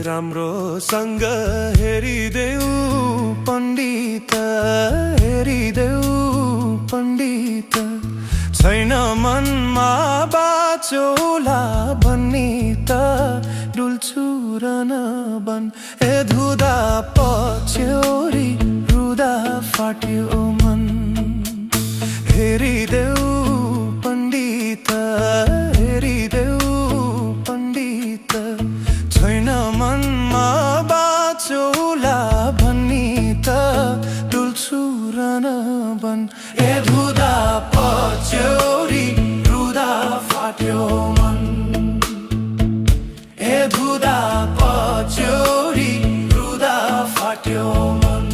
राम्रोसँग हेरिदेऊ पण्डित, हेरिदेऊ पण्डित, छैन मनमा बाचोला भन्ने त डुल्छु र नबन। ए धुँदा पछ्यौरी रुँदा फाट्यो मन, हेरिदेऊ पण्डित, हेरिदेऊ पण्डित, छैन मनमा बाचोला भन्ने त डुल्छु र नबन। ए धुँदा पछ्यौरी रुँदा फाट्यो मन, ए धुँदा पछ्यौरी रुँदा फाट्यो मन।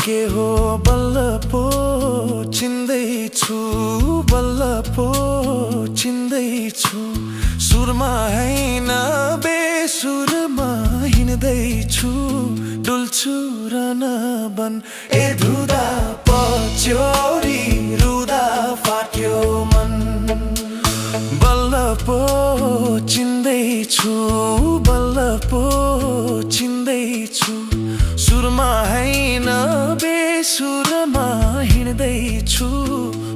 के हो बल्ल पो चिन्दैछु, बल्ल पो चिन्दैछु, सुरमा हैन बेसुरमा हिँड्दैछु, डुल्छु र नबन। ए धुँदा पछ्यौरी रुँदा फाट्यो मन, बल्ल पो चिन्दैछु, बल्ल पो चिन्दैछु, सुरमा हैन बेसुरमा हिँड्दैछु,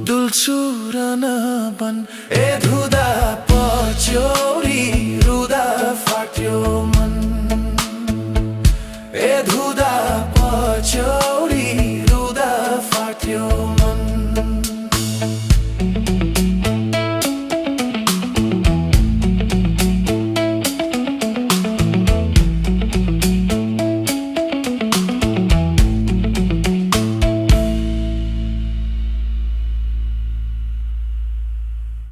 डुल्छु र नबन। ए धुँदा पछ्यौरी रुँदा फाट्यो।